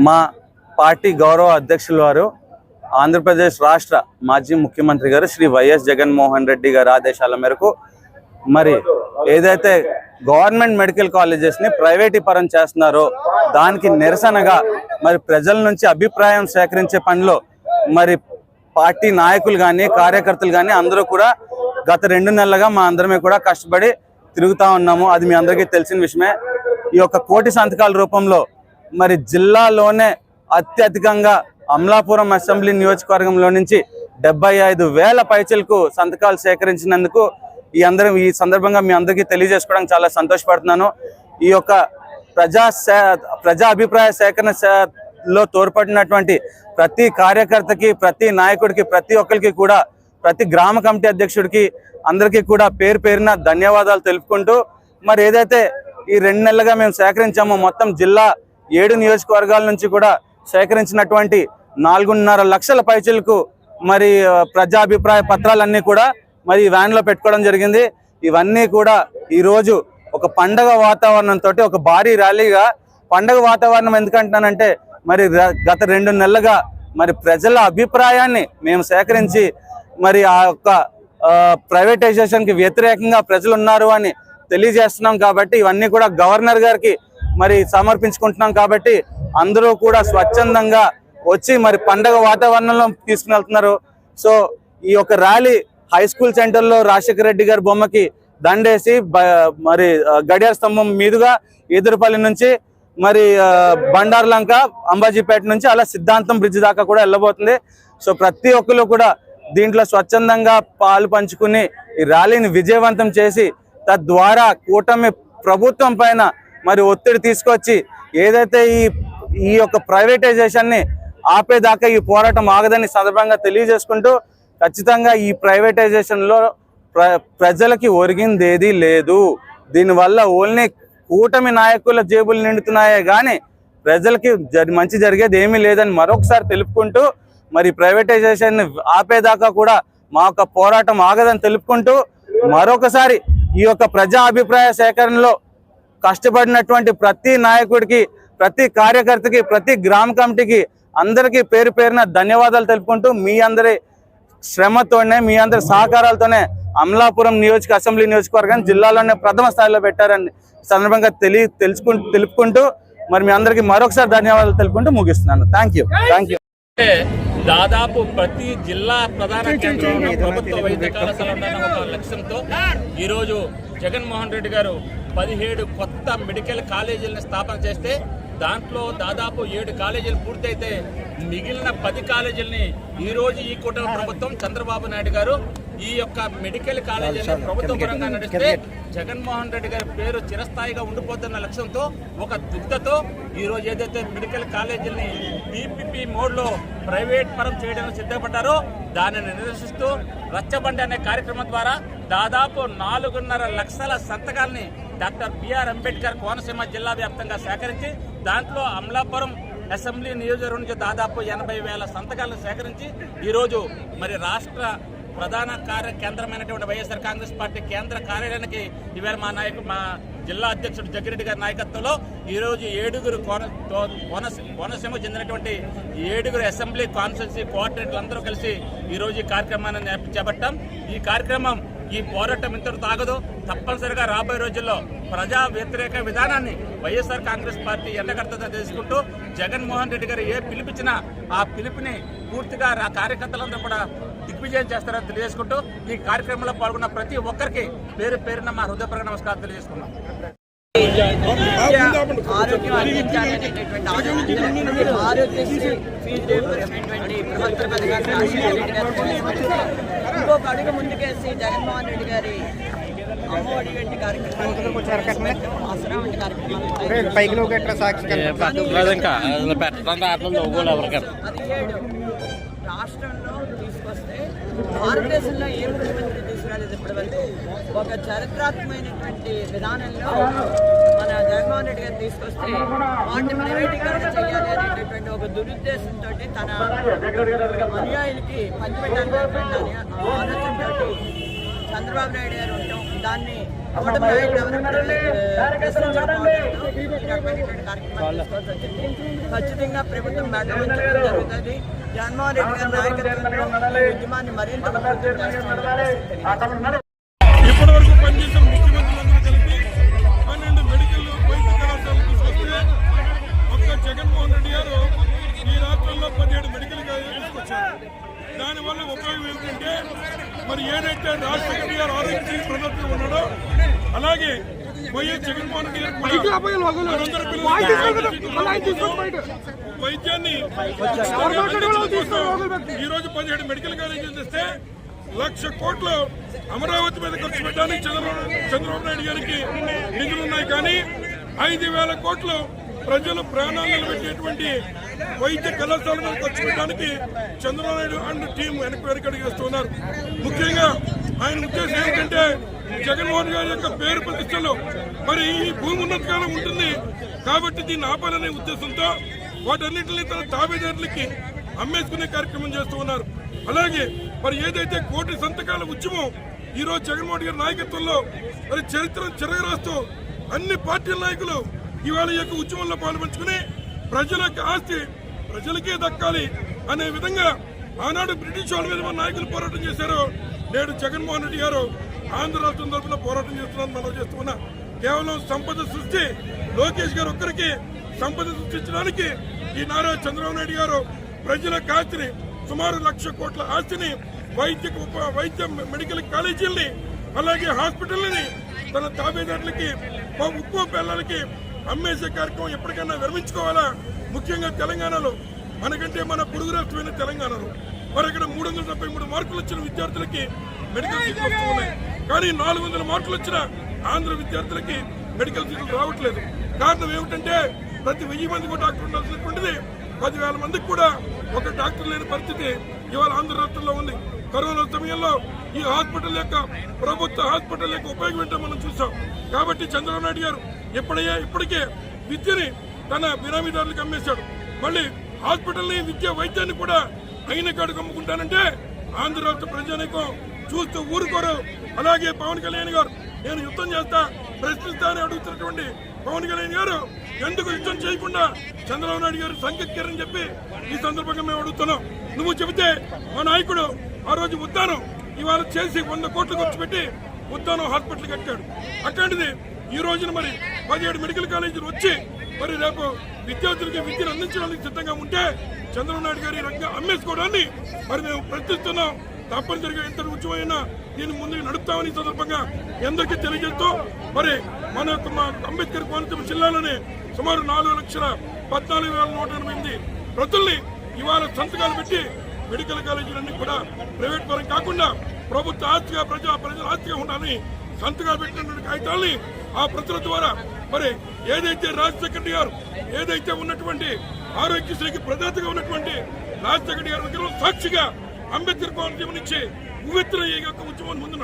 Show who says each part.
Speaker 1: మా పార్టీ గౌరవ అధ్యక్షులు వారు ఆంధ్రప్రదేశ్ రాష్ట్ర మాజీ ముఖ్యమంత్రి గారు శ్రీ వైఎస్ జగన్మోహన్ రెడ్డి గారి ఆదేశాల మేరకు మరి ఏదైతే గవర్నమెంట్ మెడికల్ కాలేజెస్ని ప్రైవేటీకరణ చేస్తున్నారో దానికి నిరసనగా మరి ప్రజల నుంచి అభిప్రాయం సేకరించే పనిలో మరి పార్టీ నాయకులు కానీ కార్యకర్తలు కానీ అందరూ కూడా గత 2 నెలలుగా మా అందరమే కూడా కష్టపడి తిరుగుతూ ఉన్నాము. అది మీ అందరికీ తెలిసిన విషయమే. ఈ యొక్క కోటి సంతకాల రూపంలో మరి జిల్లాలోనే అత్యధికంగా అమలాపురం అసెంబ్లీ నియోజకవర్గంలో నుంచి 75,000 పైచలకు సంతకాలు సేకరించినందుకు ఈ సందర్భంగా మీ అందరికీ తెలియజేసుకోవడానికి చాలా సంతోషపడుతున్నాను. ఈ యొక్క ప్రజా అభిప్రాయ సేకరణలో తోడ్పడినటువంటి ప్రతి కార్యకర్తకి, ప్రతి నాయకుడికి, ప్రతి ఒక్కరికి కూడా, ప్రతి గ్రామ కమిటీ అధ్యక్షుడికి అందరికీ కూడా పేరు పేరున ధన్యవాదాలు తెలుపుకుంటూ మరి ఏదైతే ఈ 2 నెలలుగా మేము సేకరించామో మొత్తం జిల్లా 7 నియోజకవర్గాల నుంచి కూడా సేకరించినటువంటి 4.5 లక్షల పైచలకు మరి ప్రజాభిప్రాయ పత్రాలన్నీ కూడా మరి వ్యాన్లో పెట్టుకోవడం జరిగింది. ఇవన్నీ కూడా ఈరోజు ఒక పండగ వాతావరణంతో ఒక భారీ ర్యాలీగా, పండగ వాతావరణం ఎందుకంటున్నానంటే మరి గత 2 నెలలుగా మరి ప్రజల అభిప్రాయాన్ని మేము సేకరించి మరి ఆ యొక్క ప్రైవేటైజేషన్కి వ్యతిరేకంగా ప్రజలు ఉన్నారు అని తెలియజేస్తున్నాం. కాబట్టి ఇవన్నీ కూడా గవర్నర్ గారికి మరి సమర్పించుకుంటున్నాం. కాబట్టి అందరూ కూడా స్వచ్ఛందంగా వచ్చి మరి పండగ వాతావరణంలో తీసుకుని వెళ్తున్నారు. సో ఈ యొక్క ర్యాలీ హై స్కూల్ సెంటర్లో రాజశేఖర రెడ్డి గారి బొమ్మకి దండేసి మరి గడియార స్తంభం మీదుగా ఈదురుపల్లి నుంచి మరి బండార్లంక, అంబాజీపేట నుంచి అలా సిద్ధాంతం బ్రిడ్జ్ దాకా కూడా వెళ్ళబోతుంది. సో ప్రతి ఒక్కరు కూడా దీంట్లో స్వచ్ఛందంగా పాలు పంచుకుని ఈ ర్యాలీని విజయవంతం చేసి తద్వారా కూటమి ప్రభుత్వం పైన మరి ఒత్తిడి తీసుకొచ్చి ఏదైతే ఈ యొక్క ప్రైవేటైజేషన్ని ఆపేదాకా ఈ పోరాటం ఆగదని సందర్భంగా తెలియజేసుకుంటూ ఖచ్చితంగా ఈ ప్రైవేటైజేషన్లో ప్రజలకి ఒరిగింది ఏదీ లేదు. దీనివల్ల ఓన్లీ కూటమి నాయకుల జేబులు నిండుతున్నాయే కానీ ప్రజలకి మంచి జరిగేది ఏమీ లేదని మరొకసారి తెలుపుకుంటూ మరి ప్రైవేటైజేషన్ ఆపేదాకా కూడా మా యొక్క పోరాటం ఆగదని తెలుపుకుంటూ మరొకసారి ఈ యొక్క ప్రజా అభిప్రాయ సేకరణలో కష్టపడినటువంటి ప్రతి నాయకుడికి, ప్రతి కార్యకర్తకి, ప్రతి గ్రామ కమిటీకి అందరికీ పేరు పేరున ధన్యవాదాలు తెలుపుకుంటూ మీ అందరి శ్రమతోనే, మీ అందరి సహకారాలతోనే అమలాపురం అసెంబ్లీ నియోజకవర్గాన్ని జిల్లాలోనే ప్రథమ స్థాయిలో పెట్టారని సందర్భంగా తెలుపుకుంటూ మరి మీ అందరికీ మరొకసారి ధన్యవాదాలు తెలుపుకుంటూ ముగిస్తున్నాను. Thank you.
Speaker 2: దాదాపు ప్రతి జిల్లా ప్రధాన కేంద్రంలో ప్రభుత్వ వైద్య కళాశాల ఉండాలన్న ఒక లక్ష్యంతో ఈరోజు జగన్మోహన్ రెడ్డి గారు 17 కొత్త మెడికల్ కాలేజీలను స్థాపన చేస్తే దాంట్లో దాదాపు 7 కాలేజీలు పూర్తయితే మిగిలిన 10 కాలేజీలని ఈరోజు ఈ కూటమి ప్రభుత్వం చంద్రబాబు నాయుడు గారు ఈ యొక్క మెడికల్ కాలేజీని ప్రభుత్వ పరంగా నడిస్తే జగన్మోహన్ రెడ్డి గారి పేరు చిరస్థాయిగా ఉండిపోతున్న లక్ష్యంతో ఒక దుగ్ధతో ఈరోజు ఏదైతే మెడికల్ కాలేజీని పీపీపీ మోడ్లో ప్రైవేట్ పరం చేయడానికి సిద్ధపడ్డారో దానిని నిరసిస్తూ రచ్చబండి అనే కార్యక్రమం ద్వారా దాదాపు 4.5 లక్షల సంతకాలని డాక్టర్ బిఆర్ అంబేద్కర్ కోనసీమ జిల్లా వ్యాప్తంగా సేకరించి దాంట్లో అమలాపురం అసెంబ్లీ నియోజకవర్గం నుంచి దాదాపు 80,000 సంతకాలను సేకరించి ఈరోజు మరి రాష్ట్ర ప్రధాన కేంద్రమైనటువంటి వైఎస్ఆర్ కాంగ్రెస్ పార్టీ కేంద్ర కార్యాలయానికి ఇవాళ మా జిల్లా అధ్యక్షుడు జగ్గిరెడ్డి గారి నాయకత్వంలో ఈరోజు 7 కోనసీమ చెందినటువంటి 7 అసెంబ్లీ కాన్స్టిట్యున్సీ కోఆర్డినేటర్లు అందరూ కలిసి ఈరోజు ఈ కార్యక్రమాన్ని చేపట్టాం. ఈ కార్యక్రమం, ఈ పోరాటం ఇంతటితో ఆగదు. తప్పనిసరిగా రాబోయే రోజుల్లో ప్రజా వ్యతిరేక విధానాన్ని వైఎస్ఆర్ కాంగ్రెస్ పార్టీ ఎండగడతగా తెలుసుకుంటూ జగన్మోహన్ రెడ్డి గారు ఏ పిలిపించినా ఆ పిలుపుని పూర్తిగా కార్యకర్తలందరూ కూడా దిగ్విజయం చేస్తారని తెలియజేసుకుంటూ ఈ కార్యక్రమంలో పాల్గొన్న ప్రతి ఒక్కరికి పేరు పేరున మా హృదయపూర్వక నమస్కారం తెలియజేసుకున్నాం.
Speaker 3: ఆరోగ్యం అందించాలనేటటువంటి ఆరోగ్యశ్రీ ఫీజు ప్రభుత్వ పథకాన్ని ఇంకొక అడుగు ముందుకేసి జగన్మోహన్ రెడ్డి గారి అమ్మఒడి వంటి కార్యక్రమాలు, ఆసరా వంటి కార్యక్రమాలు 17 రాష్ట్రంలో తీసుకొస్తే భారతదేశంలో ఏ ముఖ్యమంత్రి తీసుకురాలేదు ఇప్పటివరకు. ఒక చరిత్రాత్మకమైనటువంటి విధానంలో మన జగన్మోహన్ రెడ్డి గారు తీసుకొస్తే వాటిని ప్రైవేటీకరణ చేయాలి అనేటటువంటి ఒక దురుద్దేశంతో తన అనుయాయులకి పంచిపెట్టాలనేటువంటి ఆలోచనతో చంద్రబాబు నాయుడు గారు ఉండటం, దాన్ని కూటమి నాయకులు ఎవరైతే ప్రశ్నించకపోవడంతో ఈ రకమైనటువంటి కార్యక్రమాలు తీసుకోవాల్సి వచ్చింది. ఖచ్చితంగా ప్రభుత్వం మెడవించడం జరుగుతుంది. జగన్మోహన్ రెడ్డి గారి నాయకత్వంలో ఈ ఉద్యమాన్ని మరింత ఉధృతం చేస్తామని
Speaker 4: ఇప్పటి వరకు పనిచేసిన ముఖ్యమంత్రులందరూ కలిపి 12 మెడికల్ వైద్య కళాశాలలు తీసుకొస్తే ఒక్క జగన్మోహన్ రెడ్డి గారు ఈ రాష్ట్రంలో 17 మెడికల్ కాలేజీలు తీసుకొచ్చారు. దానివల్ల ఉపయోగం ఏమిటంటే మరి ఏదైతే రాజశేఖర్ గారు ఆరోగ్యశ్రీ ప్రభుత్వం ఉన్నాడో అలాగే వైఎస్ జగన్మోహన్ రెడ్డి గారు వైద్యాన్ని ఈ రోజు 17 మెడికల్ కాలేజీలు తెస్తే 1,00,000 కోట్లు అమరావతి మీద ఖర్చు పెట్టడానికి చంద్రబాబు నాయుడు గారికి నిధులు ఉన్నాయి. కానీ 5,000 కోట్లు ప్రజలు ప్రాణాలు నిలబెట్టేటువంటి వైద్య కళాశాల మీద ఖర్చు పెట్టడానికి చంద్రబాబు నాయుడు అండ్ టీం వెనకడుగేస్తున్నారు. ముఖ్యంగా ఆయన ఉద్దేశం ఏంటంటే జగన్మోహన్ గారి యొక్క పేరు ప్రతిష్టలో మరి ఈ భూమి ఉన్నతకాలం ఉంటుంది కాబట్టి దీన్ని ఆపాలనే ఉద్దేశంతో వాటన్నింటినీ తన తాబేదారులకి అమ్మేసుకునే కార్యక్రమం చేస్తూ ఉన్నారు. అలాగే మరి ఏదైతే 1 కోటి సంతకాల ఉద్యమం ఈ రోజు జగన్మోహన్ గారి నాయకత్వంలో మరి చరిత్రను చెరగరాస్తూ అన్ని పార్టీల నాయకులు ఇవాళ ఈ యొక్క ఉద్యమంలో పాల్పంచుకుని ప్రజల యొక్క ఆస్తి ప్రజలకే దక్కాలి అనే విధంగా ఆనాడు బ్రిటిష్ వాళ్ళ మీద మన నాయకులు పోరాటం చేశారు. నేడు జగన్మోహన్ రెడ్డి గారు ఆంధ్ర రాష్ట్రం తరఫున పోరాటం చేస్తున్నారని మనం చేస్తున్నా. కేవలం సంపద సృష్టి లోకేష్ గారు ఒక్కరికి సంపద సృష్టించడానికి ఈ నారా చంద్రబాబు నాయుడు గారు ప్రజల ఆస్తిని సుమారు 1,00,000 కోట్ల ఆస్తిని వైద్య మెడికల్ కాలేజీల్ని అలాగే హాస్పిటల్ని తన తాబేదారులకి ఉప్పు బెల్లాలకి అమ్మేసే కార్యక్రమం ఎప్పటికైనా విరమించుకోవాలా. ముఖ్యంగా తెలంగాణలో మనకంటే మన పొరుగు రాష్ట్రమైన తెలంగాణలో మరి అక్కడ 373 మార్కులు వచ్చిన విద్యార్థులకి మెడికల్ సీట్లు వస్తూ ఉన్నాయి. కానీ 400 మార్కులు వచ్చిన ఆంధ్ర విద్యార్థులకి మెడికల్ సీట్లు రావట్లేదు. కారణం ఏమిటంటే ప్రతి 1000 మందికి డాక్టర్ ఉండాల్సినటువంటిది 10,000 మందికి కూడా ఒక డాక్టర్ లేని పరిస్థితి ఇవాళ ఆంధ్ర రాష్ట్రంలో ఉంది. కరోనా సమయంలో ఈ హాస్పిటల్ యొక్క ప్రభుత్వ హాస్పిటల్ యొక్క ఉపయోగం ఏంటో మనం చూసాం. కాబట్టి చంద్రబాబు నాయుడు గారు ఇప్పటికే విద్యని తన బినామీదారులకు అమ్మేశాడు. మళ్ళీ హాస్పిటల్ని వైద్యాన్ని కూడా అయిన కాడుకు అమ్ముకుంటానంటే ఆంధ్ర రాష్ట్ర ప్రజానీకం చూస్తూ ఊరుకోరు. అలాగే పవన్ కళ్యాణ్ గారు నేను యుద్ధం చేస్తా ప్రశ్నిస్తానని అడుగుతున్నటువంటి పవన్ కళ్యాణ్ గారు ఎందుకు యుద్ధం చేయకుండా చంద్రబాబు నాయుడు గారు సంకెక్కారని చెప్పి ఈ సందర్భంగా మేము అడుగుతున్నాం. నువ్వు చెబితే మా నాయకుడు ఆ రోజు ఉద్దానం ఇవాళ చేసి 100 కోట్లు ఖర్చు పెట్టి ఉద్దానం హాస్పిటల్ కట్టాడు. అట్లాంటిది ఈ రోజున మరి 17 మెడికల్ కాలేజీలు వచ్చి మరి రేపు విద్యార్థులకి విద్యను అందించడానికి సిద్ధంగా ఉంటే చంద్రబాబు నాయుడు గారి రంగం అమ్మేసుకోవడాన్ని మరి మేము ప్రశ్నిస్తున్నాం. తప్పనిసరిగా ఎంత ఉద్యమైనా దీన్ని ముందుకు నడుపుతామని సందర్భంగా అందరికీ తెలియజేస్తూ మరి మన యొక్క అంబేద్కర్ కోనసీమ జిల్లాలోనే సుమారు 4,14,188 ప్రజల్ని ఇవాళ సంతకాలు పెట్టి మెడికల్ కాలేజీలన్నీ కూడా ప్రైవేట్ పరం కాకుండా ప్రభుత్వ ఆస్తిగా ప్రజల ఆస్తిగా ఉండాలని సంతకాలు పెట్టినటువంటి కాగితాలని ఆ ప్రజల ద్వారా మరి ఏదైతే రాజశేఖర్ గారు ఏదైతే ఉన్నటువంటి ఆరోగ్యశ్రీకి ప్రదాతగా ఉన్నటువంటి రాజశేఖర్ గారి సాక్షిగా అంబేద్కర్ కోనసీమ నుంచి ఉవ్వెత్తున ఈ యొక్క ఉద్యమం ముందు